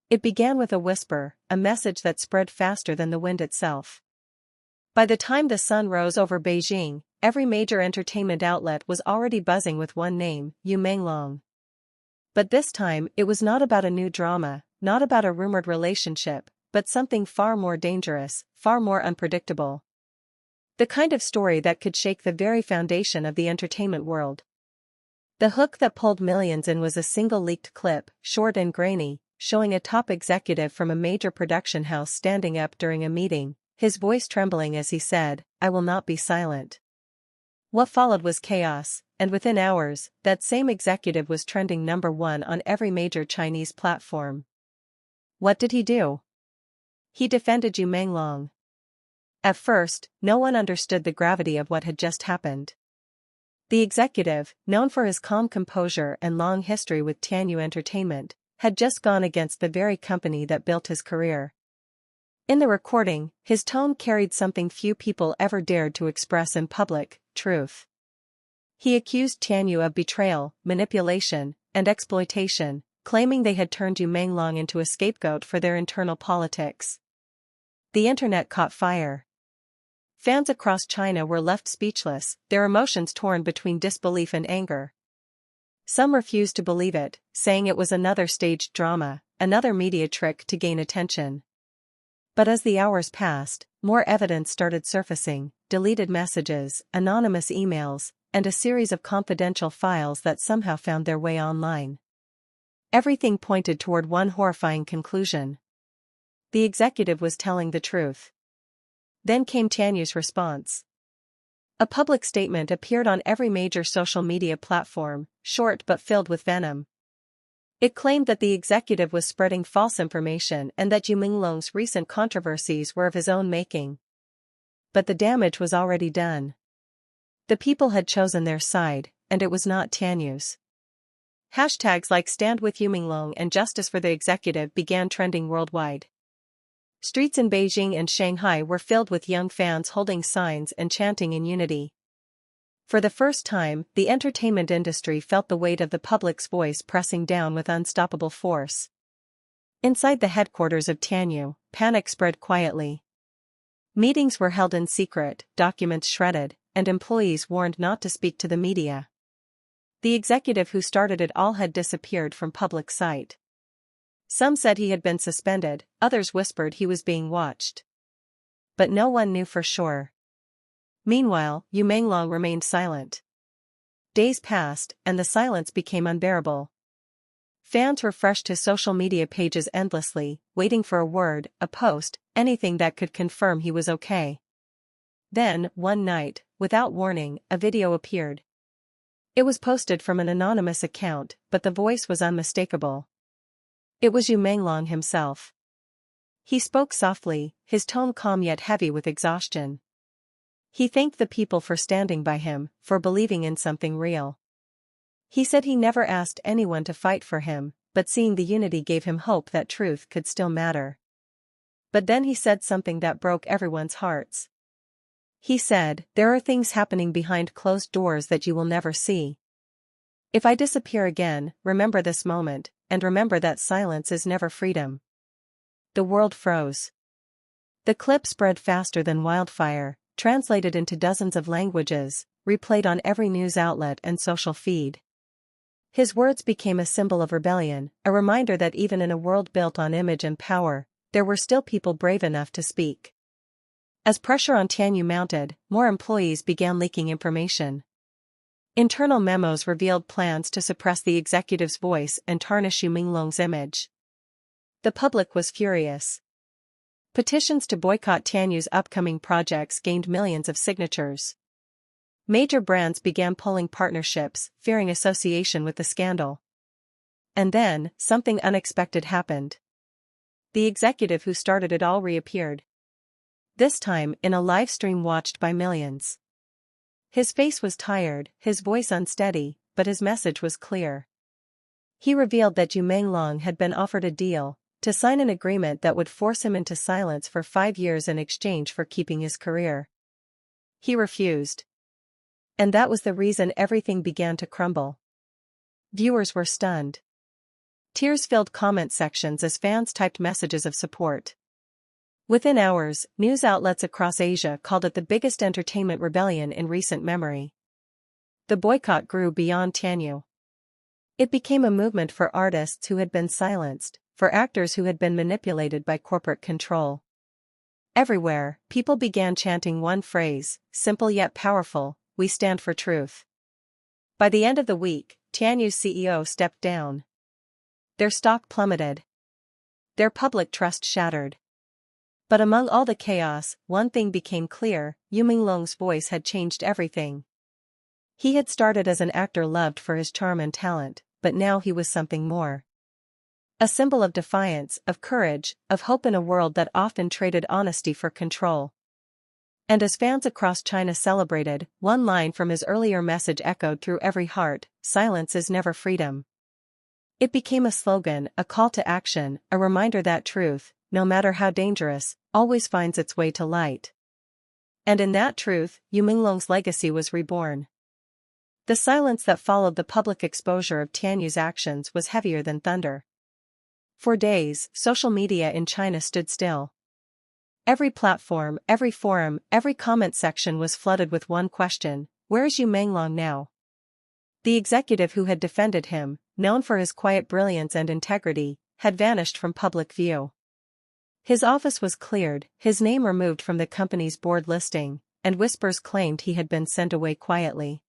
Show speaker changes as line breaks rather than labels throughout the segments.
It began with a whisper, a message that spread faster than the wind itself. By the time the sun rose over Beijing, every major entertainment outlet was already buzzing with one name, Yu Menglong. But this time it was not about a new drama, not about a rumored relationship, but something far more dangerous, far more unpredictable. The kind of story that could shake the very foundation of the entertainment world. The hook that pulled millions in was a single leaked clip, short and grainy, showing a top executive from a major production house standing up during a meeting, his voice trembling as he said, "I will not be silent." What followed was chaos, and within hours, that same executive was trending #1 on every major Chinese platform. What did he do? He defended Yu Menglong. At first, no one understood the gravity of what had just happened. The executive, known for his calm composure and long history with Tianyu Entertainment, had just gone against the very company that built his career. In the recording, his tone carried something few people ever dared to express in public: truth. He accused Tianyu of betrayal, manipulation, and exploitation, claiming they had turned Yu Menglong into a scapegoat for their internal politics. The internet caught fire. Fans across China were left speechless, their emotions torn between disbelief and anger. Some refused to believe it, saying it was another staged drama, another media trick to gain attention. But as the hours passed, more evidence started surfacing: deleted messages, anonymous emails, and a series of confidential files that somehow found their way online. Everything pointed toward one horrifying conclusion. The executive was telling the truth. Then came Tianyu's response. A public statement appeared on every major social media platform, short but filled with venom. It claimed that the executive was spreading false information and that Yu Menglong's recent controversies were of his own making. But the damage was already done. The people had chosen their side, and it was not Tianyu's. Hashtags like "Stand with Yu Menglong" and "Justice for the Executive" began trending worldwide. Streets in Beijing and Shanghai were filled with young fans holding signs and chanting in unity. For the first time, the entertainment industry felt the weight of the public's voice pressing down with unstoppable force. Inside the headquarters of Tianyu, panic spread quietly. Meetings were held in secret, documents shredded, and employees warned not to speak to the media. The executive who started it all had disappeared from public sight. Some said he had been suspended, others whispered he was being watched. But no one knew for sure. Meanwhile, Yu Menglong remained silent. Days passed, and the silence became unbearable. Fans refreshed his social media pages endlessly, waiting for a word, a post, anything that could confirm he was okay. Then, one night, without warning, a video appeared. It was posted from an anonymous account, but the voice was unmistakable. It was Yu Menglong himself. He spoke softly, his tone calm yet heavy with exhaustion. He thanked the people for standing by him, for believing in something real. He said he never asked anyone to fight for him, but seeing the unity gave him hope that truth could still matter. But then he said something that broke everyone's hearts. He said, "There are things happening behind closed doors that you will never see. If I disappear again, remember this moment, and remember that silence is never freedom." The world froze. The clip spread faster than wildfire, translated into dozens of languages, replayed on every news outlet and social feed. His words became a symbol of rebellion, a reminder that even in a world built on image and power, there were still people brave enough to speak. As pressure on Tianyu mounted, more employees began leaking information. Internal memos revealed plans to suppress the executive's voice and tarnish Yu Menglong's image. The public was furious. Petitions to boycott Tianyu's upcoming projects gained millions of signatures. Major brands began pulling partnerships, fearing association with the scandal. And then, something unexpected happened. The executive who started it all reappeared. This time in a live stream watched by millions. His face was tired, his voice unsteady, but his message was clear. He revealed that Yu Menglong had been offered a deal, to sign an agreement that would force him into silence for 5 years in exchange for keeping his career. He refused. And that was the reason everything began to crumble. Viewers were stunned. Tears filled comment sections as fans typed messages of support. Within hours, news outlets across Asia called it the biggest entertainment rebellion in recent memory. The boycott grew beyond Tianyu. It became a movement for artists who had been silenced, for actors who had been manipulated by corporate control. Everywhere, people began chanting one phrase, simple yet powerful: "We stand for truth." By the end of the week, Tianyu's CEO stepped down. Their stock plummeted. Their public trust shattered. But among all the chaos, one thing became clear: Yu Menglong's voice had changed everything. He had started as an actor loved for his charm and talent, but now he was something more. A symbol of defiance, of courage, of hope in a world that often traded honesty for control. And as fans across China celebrated, one line from his earlier message echoed through every heart: "Silence is never freedom." It became a slogan, a call to action, a reminder that truth, no matter how dangerous, always finds its way to light. And in that truth, Yu Menglong's legacy was reborn. The silence that followed the public exposure of Tianyu's actions was heavier than thunder. For days, social media in China stood still. Every platform, every forum, every comment section was flooded with one question: where is Yu Menglong now? The executive who had defended him, known for his quiet brilliance and integrity, had vanished from public view. His office was cleared, his name removed from the company's board listing, and whispers claimed he had been sent away quietly.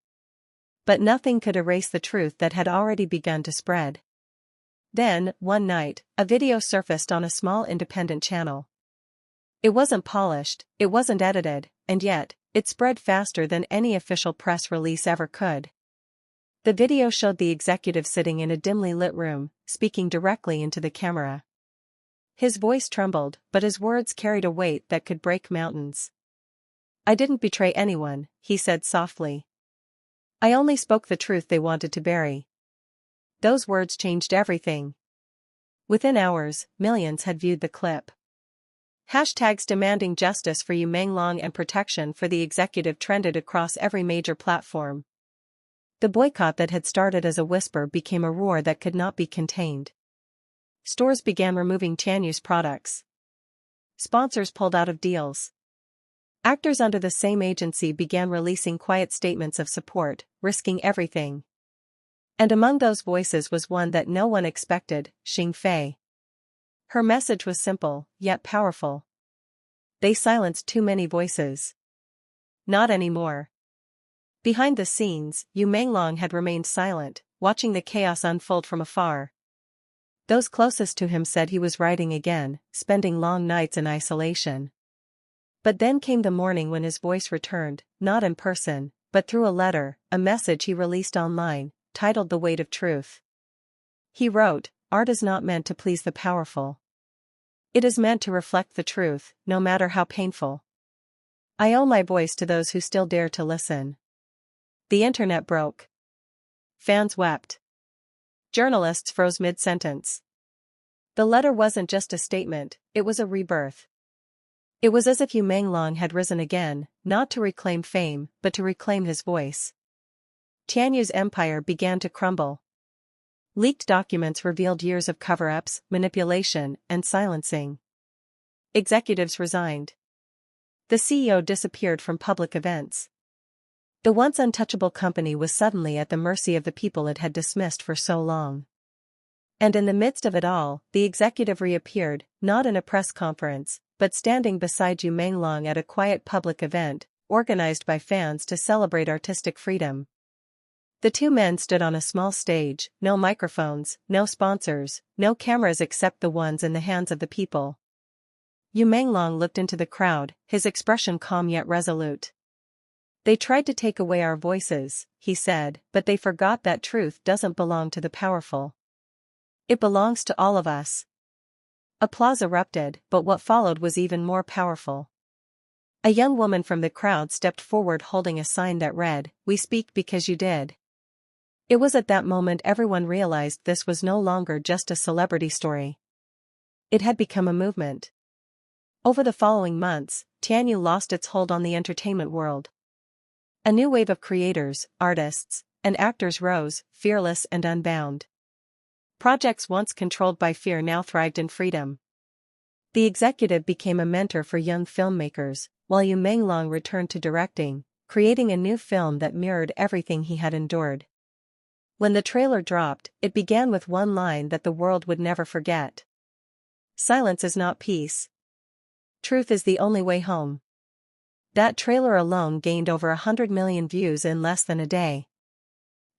But nothing could erase the truth that had already begun to spread. Then, one night, a video surfaced on a small independent channel. It wasn't polished, it wasn't edited, and yet, it spread faster than any official press release ever could. The video showed the executive sitting in a dimly lit room, speaking directly into the camera. His voice trembled, but his words carried a weight that could break mountains. "I didn't betray anyone," he said softly. "I only spoke the truth they wanted to bury." Those words changed everything. Within hours, millions had viewed the clip. Hashtags demanding justice for Yu Menglong and protection for the executive trended across every major platform. The boycott that had started as a whisper became a roar that could not be contained. Stores began removing Tianyu's products. Sponsors pulled out of deals. Actors under the same agency began releasing quiet statements of support, risking everything. And among those voices was one that no one expected: Xing Fei. Her message was simple, yet powerful. "They silenced too many voices. Not anymore." Behind the scenes, Yu Menglong had remained silent, watching the chaos unfold from afar. Those closest to him said he was writing again, spending long nights in isolation. But then came the morning when his voice returned, not in person, but through a letter, a message he released online, titled "The Weight of Truth." He wrote, "Art is not meant to please the powerful. It is meant to reflect the truth, no matter how painful. I owe my voice to those who still dare to listen." The internet broke. Fans wept. Journalists froze mid-sentence. The letter wasn't just a statement, it was a rebirth. It was as if Yu Menglong had risen again, not to reclaim fame, but to reclaim his voice. Tianyu's empire began to crumble. Leaked documents revealed years of cover-ups, manipulation, and silencing. Executives resigned. The CEO disappeared from public events. The once untouchable company was suddenly at the mercy of the people it had dismissed for so long. And in the midst of it all, the executive reappeared, not in a press conference, but standing beside Yu Menglong at a quiet public event, organized by fans to celebrate artistic freedom. The two men stood on a small stage, no microphones, no sponsors, no cameras except the ones in the hands of the people. Yu Menglong looked into the crowd, his expression calm yet resolute. "They tried to take away our voices," he said, "but they forgot that truth doesn't belong to the powerful. It belongs to all of us." Applause erupted, but what followed was even more powerful. A young woman from the crowd stepped forward holding a sign that read, "We speak because you did." It was at that moment everyone realized this was no longer just a celebrity story. It had become a movement. Over the following months, Tianyu lost its hold on the entertainment world. A new wave of creators, artists, and actors rose, fearless and unbound. Projects once controlled by fear now thrived in freedom. The executive became a mentor for young filmmakers, while Yu Menglong returned to directing, creating a new film that mirrored everything he had endured. When the trailer dropped, it began with one line that the world would never forget. "Silence is not peace. Truth is the only way home." That trailer alone gained over 100 million views in less than a day.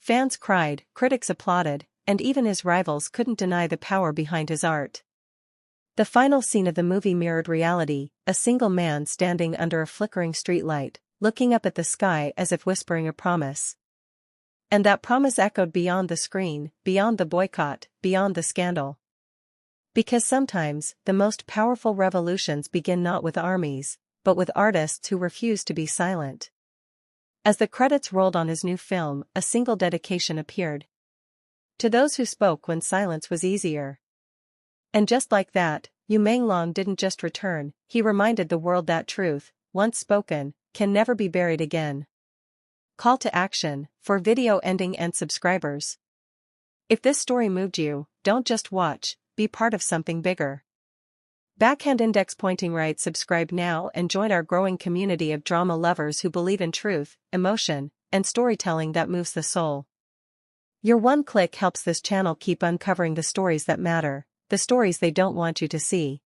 Fans cried, critics applauded, and even his rivals couldn't deny the power behind his art. The final scene of the movie mirrored reality, a single man standing under a flickering streetlight, looking up at the sky as if whispering a promise. And that promise echoed beyond the screen, beyond the boycott, beyond the scandal. Because sometimes, the most powerful revolutions begin not with armies, but with artists who refuse to be silent. As the credits rolled on his new film, a single dedication appeared. "To those who spoke when silence was easier." And just like that, Yu Menglong didn't just return, he reminded the world that truth, once spoken, can never be buried again. Call to action, for video ending and subscribers. If this story moved you, don't just watch, be part of something bigger. Backhand index pointing right. Subscribe now and join our growing community of drama lovers who believe in truth, emotion, and storytelling that moves the soul. Your one click helps this channel keep uncovering the stories that matter, the stories they don't want you to see.